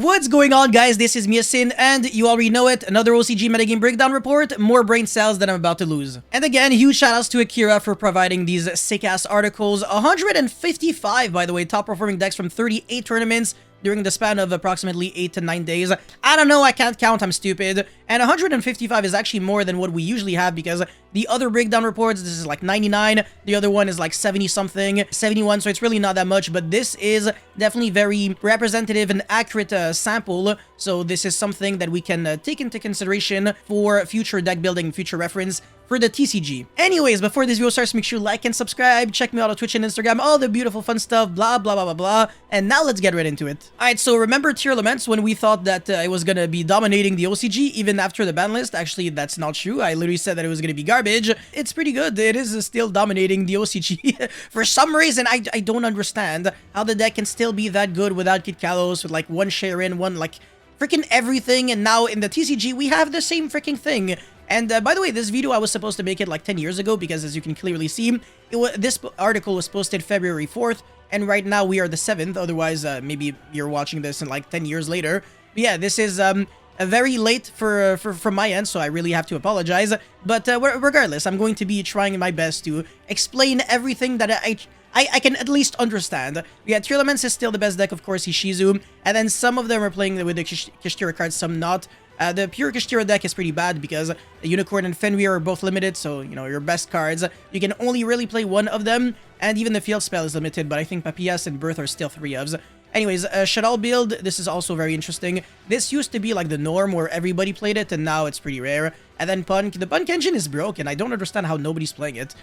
What's going on, guys? This is Miasin, and you already know it, another OCG metagame breakdown report, more brain cells that I'm about to lose. And again, huge shoutouts to Akira for providing these sick-ass articles. 155, by the way, top-performing decks from 38 tournaments during the span of approximately 8 to 9 days. I don't know, I can't count, I'm stupid. And 155 is actually more than what we usually have because the other breakdown reports, this is like 99, the other one is like 70-something, 71, so it's really not that much, but this is definitely very representative and accurate sample, so this is something that we can take into consideration for future deck building, future reference for the TCG. Anyways, before this video starts, make sure you like and subscribe, check me out on Twitch and Instagram, all the beautiful fun stuff, blah, blah, blah, blah, blah, and now let's get right into it. Alright, so remember Tier Laments when we thought that it was gonna be dominating the OCG even after the ban list? Actually, that's not true. I literally said that it was gonna be garbage. It's pretty good. It is still dominating the OCG. For some reason, I don't understand how the deck can still be that good without Kit Kalos, with like one share in, one like freaking everything, and now in the TCG we have the same freaking thing. And by the way, this video I was supposed to make it like 10 years ago because as you can clearly see, this article was posted February 4th, and right now we are the 7th, otherwise maybe you're watching this in like 10 years later. But yeah, this is very late from my end, so I really have to apologize. But regardless, I'm going to be trying my best to explain everything that I can at least understand. Yeah, Tier Laments is still the best deck, of course, Ishizu, and then some of them are playing with the Kashtira cards, some not. The pure Kashtira deck is pretty bad because the Unicorn and Fenrir are both limited, so, you know, your best cards, you can only really play one of them, and even the field spell is limited, but I think Papias and Birth are still 3-ofs. Anyways, Shadal build, this is also very interesting. This used to be like the norm where everybody played it, and now it's pretty rare. And then Punk, the Punk engine is broken, I don't understand how nobody's playing it.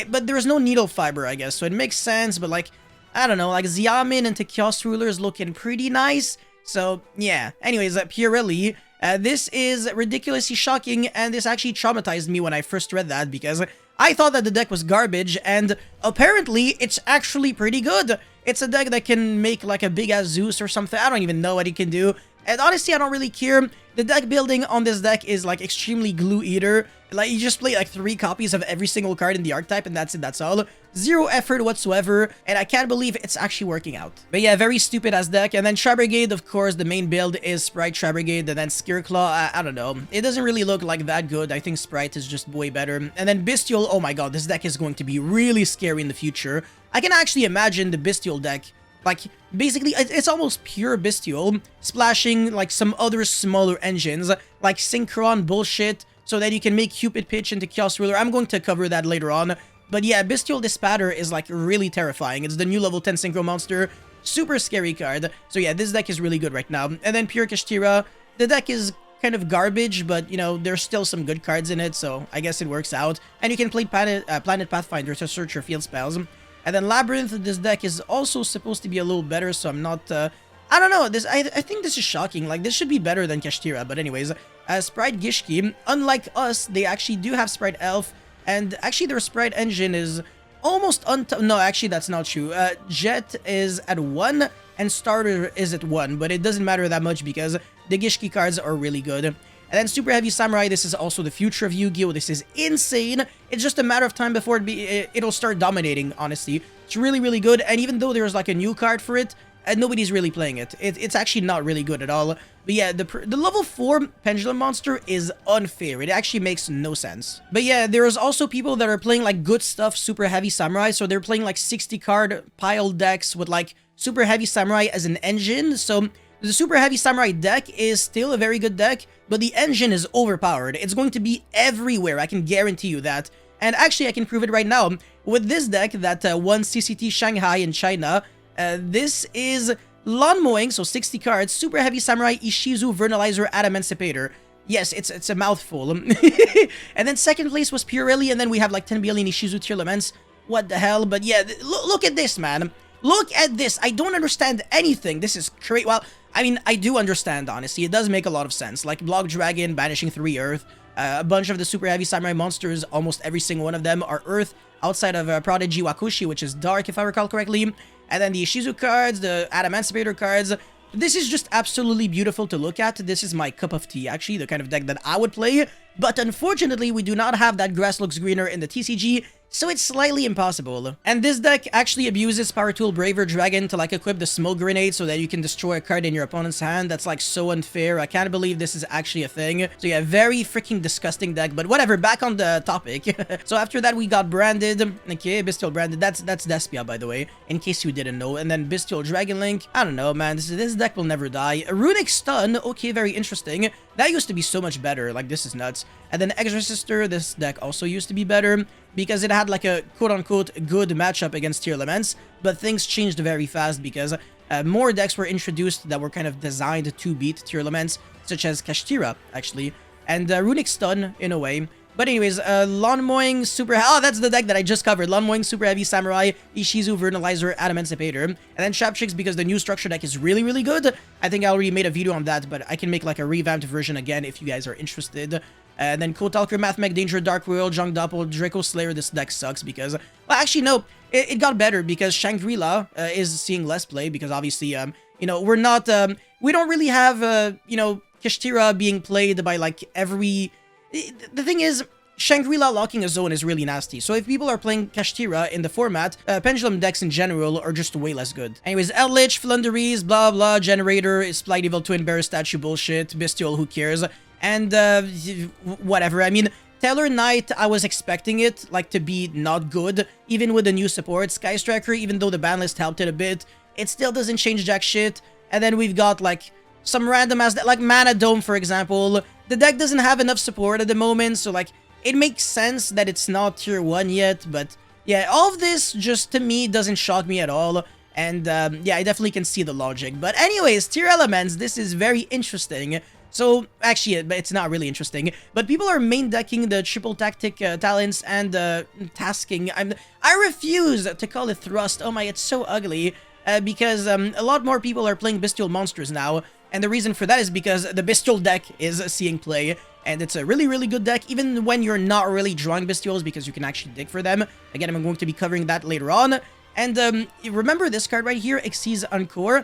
But there's no needle fiber, I guess, so it makes sense, but like, I don't know, like Xiamin into Chaos Ruler is looking pretty nice, so yeah. Anyways, Purrely, this is ridiculously shocking, and this actually traumatized me when I first read that, because I thought that the deck was garbage, and apparently it's actually pretty good. It's a deck that can make like a big-ass Zeus or something. I don't even know what it can do. And honestly, I don't really care. The deck building on this deck is like extremely glue eater. Like, you just play like 3 copies of every single card in the archetype, and that's it, that's all. Zero effort whatsoever, and I can't believe it's actually working out. But yeah, very stupid as deck. And then Trap Brigade, of course, the main build is Sprite, Trap Brigade, and then Scareclaw. I don't know. It doesn't really look like that good. I think Sprite is just way better. And then Bestial, oh my god, this deck is going to be really scary in the future. I can actually imagine the Bestial deck, like, basically, it's almost pure Bestial, splashing, like, some other smaller engines, like Synchron bullshit, so that you can make Cupid Pitch into Chaos Ruler. I'm going to cover that later on. But yeah, Bestial Dispatter is, like, really terrifying. It's the new level 10 Synchro monster. Super scary card. So yeah, this deck is really good right now. And then Pure Kashtira, the deck is kind of garbage, but, you know, there's still some good cards in it, so I guess it works out. And you can play Planet Pathfinder to search your field spells. And then Labyrinth, this deck is also supposed to be a little better, so I'm not, I don't know, I think this is shocking. Like, this should be better than Kashtira, but anyways, Sprite Gishki, unlike us, they actually do have Sprite Elf, and actually their Sprite engine is almost no, actually that's not true. Jet is at 1, and Starter is at 1, but it doesn't matter that much because the Gishki cards are really good. And then Super Heavy Samurai, this is also the future of Yu-Gi-Oh! This is insane. It's just a matter of time before it'll start dominating, honestly. It's really, really good, and even though there's like a new card for it, nobody's really playing it. It's actually not really good at all. But yeah, the level 4 Pendulum monster is unfair. It actually makes no sense. But yeah, there's also people that are playing like good stuff, Super Heavy Samurai, so they're playing like 60 card pile decks with like Super Heavy Samurai as an engine, so the Super Heavy Samurai deck is still a very good deck, but the engine is overpowered. It's going to be everywhere, I can guarantee you that. And actually, I can prove it right now. With this deck that won CCT Shanghai in China, this is Lawn Mowing, so 60 cards, Super Heavy Samurai, Ishizu, Vernalizer, Adamantipator. Yes, it's a mouthful. And then second place was Purrely, and then we have like 10 billion Ishizu Tier Laments. What the hell? But yeah, look at this, man. Look at this. I don't understand anything. This is crazy. Well, I mean, I do understand, honestly. It does make a lot of sense. Like, Block Dragon, banishing 3 Earth. A bunch of the Super Heavy Samurai monsters, almost every single one of them are Earth, outside of Prodigy Wakushi, which is Dark, if I recall correctly. And then the Ishizu cards, the Adamantipator cards. This is just absolutely beautiful to look at. This is my cup of tea, actually, the kind of deck that I would play. But unfortunately, we do not have that Grass Looks Greener in the TCG. so it's slightly impossible. And this deck actually abuses Power Tool Braver Dragon to like equip the smoke grenade so that you can destroy a card in your opponent's hand. That's like so unfair. I can't believe this is actually a thing. So yeah, very freaking disgusting deck, but whatever, back on the topic. So after that, we got Branded. Okay, Bestial Branded. That's Despia, by the way, in case you didn't know. And then Bestial Dragon Link. I don't know, man. This deck will never die. A Runic Stun. Okay, very interesting. That used to be so much better. Like, this is nuts. And then Exorcister. This deck also used to be better because it had like a quote-unquote good matchup against Tier Elements, but things changed very fast because more decks were introduced that were kind of designed to beat Tier Elements, such as Kashtira, actually, and Runic Stun, in a way. But anyways, Lawn Mowing Super... Oh, that's the deck that I just covered. Lawn Mowing Super Heavy Samurai, Ishizu Vernalizer, Adamancipator. And then Traptrix because the new structure deck is really, really good. I think I already made a video on that, but I can make like a revamped version again if you guys are interested. And then Kotalker, Mathmech, Danger, Dark Royal, Junk Doppel, Draco Slayer. This deck sucks because... Well, actually, no. It got better because Shangri-La is seeing less play because obviously, you know, we're not... we don't really have, you know, Kashtira being played by like every... The thing is, Shangri-La locking a zone is really nasty, so if people are playing Kashtira in the format, Pendulum decks in general are just way less good. Anyways, Eldritch, Flunderies, blah blah, Generator, Splight Evil Twin Bear statue bullshit, Bestial, who cares, and whatever. I mean, Taylor Knight, I was expecting it, like, to be not good, even with the new support. Sky Striker, even though the ban list helped it a bit, it still doesn't change jack shit, and then we've got, like, some random ass, like Mana Dome, for example. The deck doesn't have enough support at the moment, so like, it makes sense that it's not tier 1 yet, but yeah, all of this just, to me, doesn't shock me at all, and yeah, I definitely can see the logic. But anyways, tier elements, this is very interesting. So, actually, it's not really interesting, but people are main decking the triple tactic talents and tasking. I refuse to call it thrust. Oh my, it's so ugly, because a lot more people are playing bestial monsters now. And the reason for that is because the Bestial deck is seeing play, and it's a really, really good deck, even when you're not really drawing Bestials, because you can actually dig for them. Again, I'm going to be covering that later on. And remember this card right here, Xyz Encore?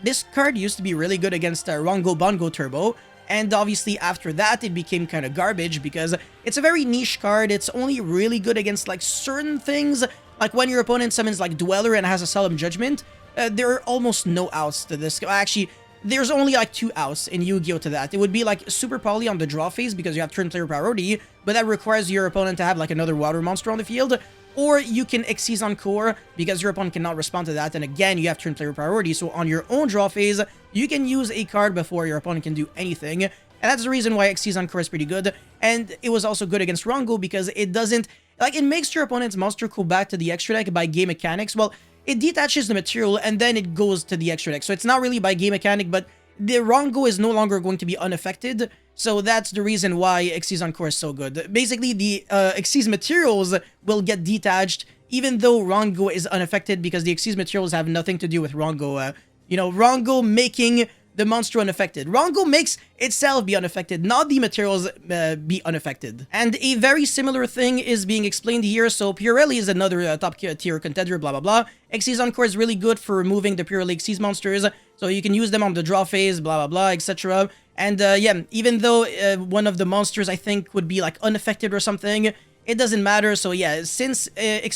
This card used to be really good against Rongo Bongo Turbo, and obviously after that, it became kind of garbage, because it's a very niche card. It's only really good against, like, certain things, like when your opponent summons, like, Dweller and has a Solemn Judgment. There are almost no outs to this. Actually, there's only like 2 outs in Yu-Gi-Oh! To that. It would be like Super Poly on the draw phase because you have turn player priority, but that requires your opponent to have like another water monster on the field. Or you can Xyz Encore because your opponent cannot respond to that, and again, you have turn player priority, so on your own draw phase, you can use a card before your opponent can do anything. And that's the reason why Xyz Encore is pretty good. And it was also good against Rongo because it doesn't... Like, it makes your opponent's monster go back to the extra deck by game mechanics. Well, it detaches the material and then it goes to the extra deck. So it's not really by game mechanic, but the Rongo is no longer going to be unaffected. So that's the reason why Xyz Encore is so good. Basically, the Xyz materials will get detached even though Rongo is unaffected because the Xyz materials have nothing to do with Rongo. You know, Rongo making the monster unaffected. Rongo makes itself be unaffected, not the materials be unaffected. And a very similar thing is being explained here. So Purrely is another top tier contender, blah blah blah. Xyz Encore is really good for removing the Purrely Xyz monsters, so you can use them on the draw phase, blah blah blah, etc. And yeah, even though one of the monsters I think would be like unaffected or something, it doesn't matter. So yeah, since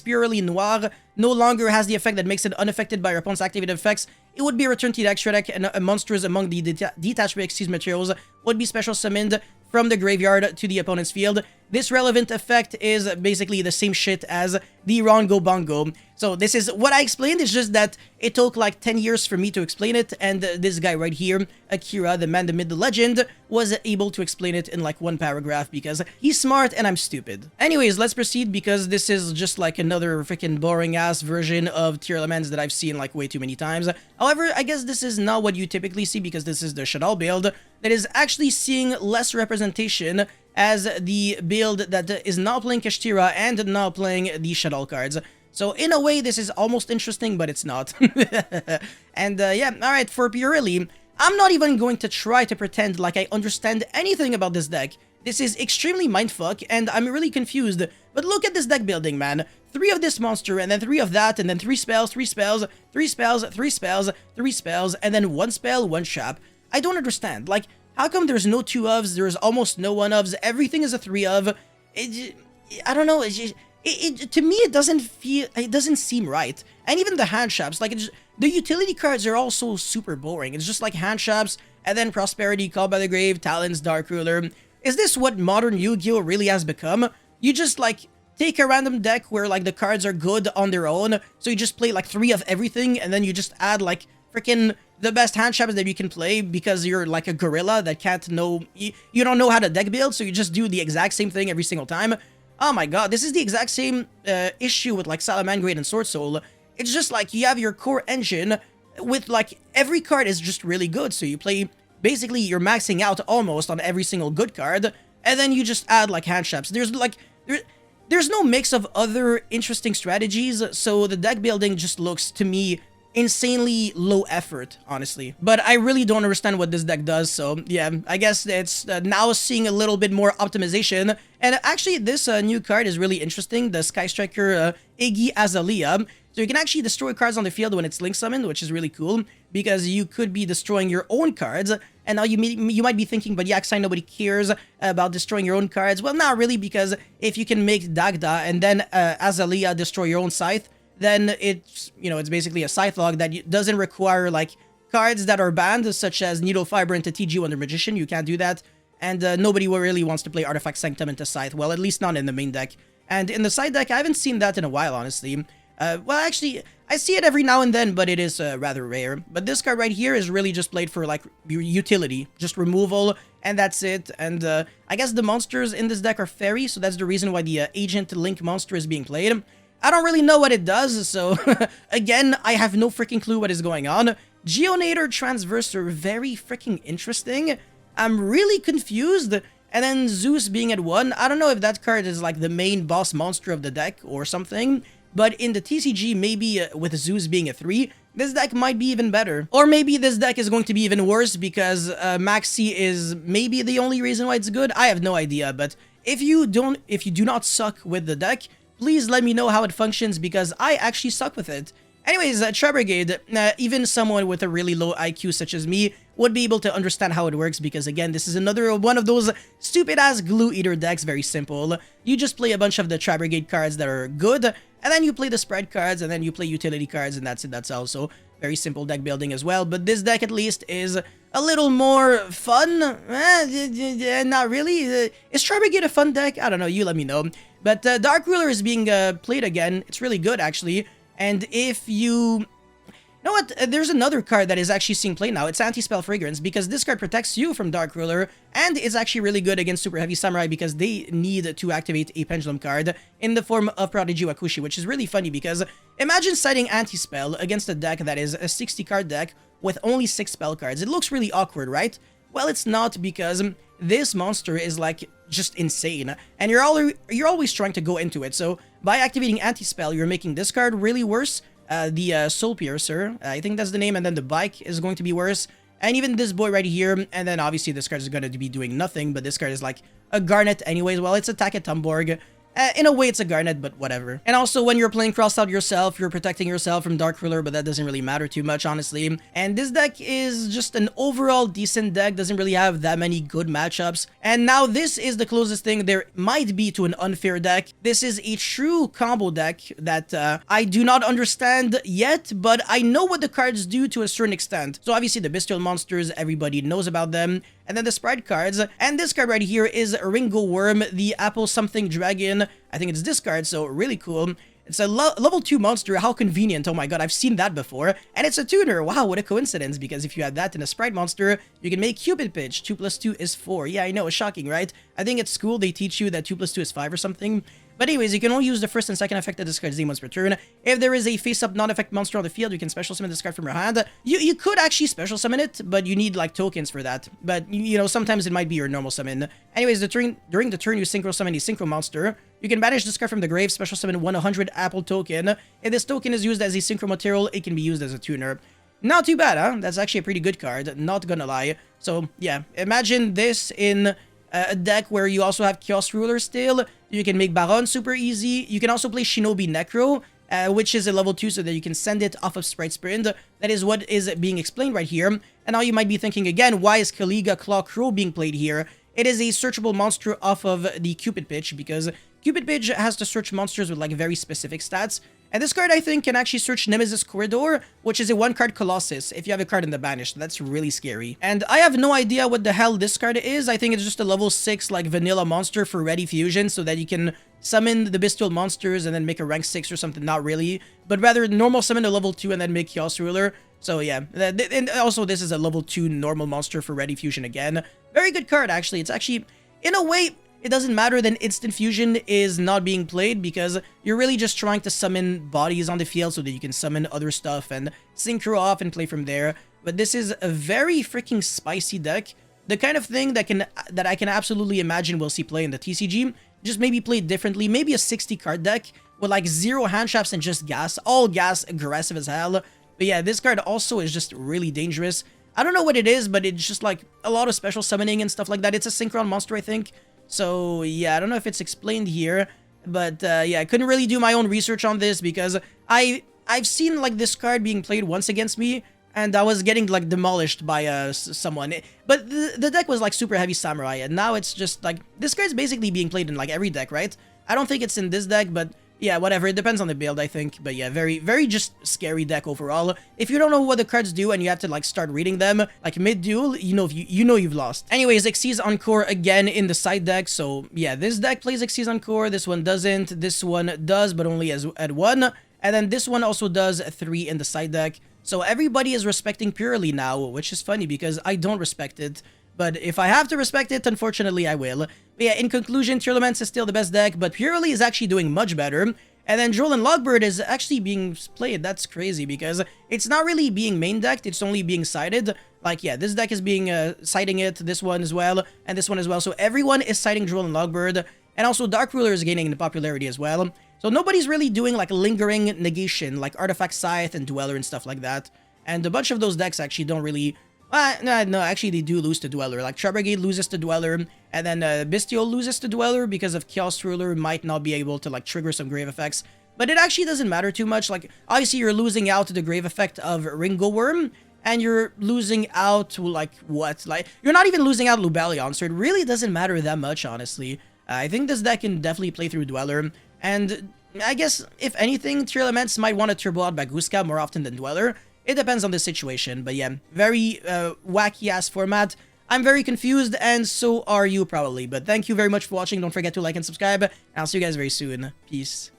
Purrely Noir no longer has the effect that makes it unaffected by your opponent's activated effects, it would be returned to the extra deck, and monsters among the detached Xyz materials would be special summoned from the graveyard to the opponent's field. This relevant effect is basically the same shit as the Rongo Bongo. So this is what I explained, it's just that it took like 10 years for me to explain it, and this guy right here, Akira, the man, the myth, the legend, was able to explain it in like 1 paragraph because he's smart and I'm stupid. Anyways, let's proceed because this is just like another freaking boring ass version of tier elements that I've seen like way too many times. However, I guess this is not what you typically see because this is the Shadal build that is actually seeing less representation as the build that is not playing Kashtira and not playing the Shadal cards. So in a way, this is almost interesting, but it's not. And yeah, alright, for Purrely, I'm not even going to try to pretend like I understand anything about this deck. This is extremely mindfuck, and I'm really confused. But look at this deck building, man. 3 of this monster, and then 3 of that, and then 3 spells, 3 spells, 3 spells, 3 spells, 3 spells, and then 1 spell, 1 trap. I don't understand. Like, how come there's no 2 ofs, there's almost no 1 ofs, everything is a 3 of? I don't know, to me, it doesn't seem right. And even the hand shops, like, the utility cards are also super boring. It's just like hand shops, and then Prosperity, Called by the Grave, Talons, Dark Ruler. Is this what modern Yu-Gi-Oh! Really has become? You just, like, take a random deck where, like, the cards are good on their own, so you just play, like, 3 of everything, and then you just add, like, freaking the best hand shops that you can play because you're, like, a gorilla that can't know... You don't know how to deck build, so you just do the exact same thing every single time. Oh my god, this is the exact same issue with, like, Salamangreat and Sword Soul. It's just, like, you have your core engine with, like, every card is just really good, so you play... Basically, you're maxing out almost on every single good card, and then you just add, like, hand shops. There's no mix of other interesting strategies, so the deck building just looks, to me, insanely low effort, honestly. But I really don't understand what this deck does, so yeah, I guess it's now seeing a little bit more optimization. And actually, this new card is really interesting, the Sky Striker Iggy Azalea. So you can actually destroy cards on the field when it's link summoned, which is really cool, because you could be destroying your own cards. And now you might be thinking, but yeah, I nobody cares about destroying your own cards. Well, not really, because if you can make Dagda and then Azalea destroy your own Scythe, then it's, you know, it's basically a Scythe log that doesn't require, like, cards that are banned, such as Needle Fiber into TG Wonder Magician. You can't do that. And nobody really wants to play Artifact Sanctum into Scythe. Well, at least not in the main deck. And in the side deck, I haven't seen that in a while, honestly. Well, actually, I see it every now and then, but it is rather rare. But this card right here is really just played for, like, utility. Just removal, and that's it. And I guess the monsters in this deck are fairy, so that's the reason why the Agent Link monster is being played. I don't really know what it does, so again, I have no freaking clue what is going on. Geonator Transverser, very freaking interesting. I'm really confused. And then Zeus being at 1, I don't know if that card is like the main boss monster of the deck or something. But in the TCG, maybe with Zeus being a 3, this deck might be even better. Or maybe this deck is going to be even worse because Maxi is maybe the only reason why it's good. I have no idea, but if you do not suck with the deck, please let me know how it functions because I actually suck with it. Anyways, Tri Brigade, even someone with a really low IQ such as me would be able to understand how it works because, again, this is another one of those stupid-ass glue eater decks, very simple. You just play a bunch of the Tri Brigade cards that are good, and then you play the spread cards, and then you play utility cards, and that's it, that's also very simple deck building as well. But this deck, at least, is a little more fun. Not really. Is Tri Brigade a fun deck? I don't know, you let me know. But Dark Ruler is being played again. It's really good, actually. And if you... You know what? There's another card that is actually seeing play now. It's Anti-Spell Fragrance, because this card protects you from Dark Ruler, and it's actually really good against Super Heavy Samurai because they need to activate a Pendulum card in the form of Prodigy Wakushi, which is really funny because imagine setting Anti-Spell against a deck that is a 60-card deck with only 6 spell cards. It looks really awkward, right? Well, it's not because this monster is, like, just insane, and you're always trying to go into it, so by activating Anti-Spell, you're making this card really worse. The Soul Piercer, I think that's the name, and then the Bike is going to be worse, and even this boy right here, and then obviously this card is going to be doing nothing, but this card is like a Garnet anyways. Well, it's Attack at Tumborg. In a way, it's a Garnet, but whatever. And also, when you're playing Crossed Out yourself, you're protecting yourself from Dark Ruler, but that doesn't really matter too much, honestly. And this deck is just an overall decent deck, doesn't really have that many good matchups. And now this is the closest thing there might be to an unfair deck. This is a true combo deck that I do not understand yet, but I know what the cards do to a certain extent. So obviously, the Bestial Monsters, everybody knows about them. And then the Sprite cards, and this card right here is Ringo Worm, the Apple Something Dragon. I think it's this card, so really cool. It's a level 2 monster, how convenient, oh my god, I've seen that before. And it's a tuner, wow, what a coincidence, because if you have that in a Sprite monster, you can make Cupid Pitch, 2 plus 2 is 4. Yeah, I know, it's shocking, right? I think at school they teach you that 2 plus 2 is 5 or something. But anyways, you can only use the first and second effect of this card's name once per turn. If there is a face-up non-effect monster on the field, you can special summon this card from your hand. You could actually special summon it, but you need, like, tokens for that. But, you know, sometimes it might be your normal summon. Anyways, during the turn you synchro summon a synchro monster. You can banish this card from the grave, special summon 100 Apple token. If this token is used as a synchro material, it can be used as a tuner. Not too bad, huh? That's actually a pretty good card, not gonna lie. So, yeah, imagine this in a deck where you also have Chaos Ruler still. You can make Baron super easy. You can also play Shinobi Necro, which is a level 2 so that you can send it off of Sprite Sprint. That is what is being explained right here. And now you might be thinking again, why is Kaliga Claw Crow being played here? It is a searchable monster off of the Cupid Pitch because Cupid Page has to search monsters with like very specific stats. And this card, I think, can actually search Nemesis Corridor, which is a 1-card Colossus, if you have a card in the Banished. That's really scary. And I have no idea what the hell this card is. I think it's just a level 6, like, vanilla monster for Ready Fusion, so that you can summon the Bestial monsters and then make a rank 6 or something. Not really, but rather normal summon a level 2 and then make Chaos Ruler. So yeah, and also this is a level 2 normal monster for Ready Fusion again. Very good card, actually. It's actually, in a way, it doesn't matter that Instant Fusion is not being played because you're really just trying to summon bodies on the field so that you can summon other stuff and synchro off and play from there. But this is a very freaking spicy deck. The kind of thing that I can absolutely imagine we'll see play in the TCG. Just maybe played differently. Maybe a 60 card deck with like 0 hand traps and just gas. All gas, aggressive as hell. But yeah, this card also is just really dangerous. I don't know what it is, but it's just like a lot of special summoning and stuff like that. It's a Synchron monster, I think. So yeah, I don't know if it's explained here, but yeah, I couldn't really do my own research on this because I've seen like this card being played once against me, and I was getting like demolished by someone. But the deck was like super heavy samurai, and now it's just like this card's basically being played in like every deck, right? I don't think it's in this deck, but yeah, whatever. It depends on the build, I think. But yeah, very just scary deck overall. If you don't know what the cards do and you have to like start reading them, like mid-duel, you know you've lost. Anyways, Xyz Encore again in the side deck. So yeah, this deck plays Xyz Encore. This one doesn't. This one does, but only at 1. And then this one also does 3 in the side deck. So everybody is respecting Purrely now, which is funny because I don't respect it. But if I have to respect it, unfortunately, I will. But yeah, in conclusion, Tearlaments is still the best deck, but Purrely is actually doing much better. And then Droll and Logbird is actually being played. That's crazy because it's not really being main decked, it's only being sided. Like, yeah, this deck is being siding it, this one as well, and this one as well. So everyone is siding Droll and Logbird. And also Dark Ruler is gaining in popularity as well. So nobody's really doing like lingering negation, like Artifact Scythe and Dweller and stuff like that. And a bunch of those decks actually don't really... no, actually they do lose to Dweller. Like Trapbrigade loses to Dweller, and then Bestial loses to Dweller because of Chaos Ruler might not be able to like trigger some grave effects. But it actually doesn't matter too much. Like, obviously you're losing out to the grave effect of Ringo Worm, and you're losing out to like what? Like, you're not even losing out Lubellion, so it really doesn't matter that much, honestly. I think this deck can definitely play through Dweller, and I guess, if anything, Tearlaments might want to turbo out Baguska more often than Dweller. It depends on the situation, but yeah, very wacky-ass format. I'm very confused, and so are you probably. But thank you very much for watching. Don't forget to like and subscribe, and I'll see you guys very soon. Peace.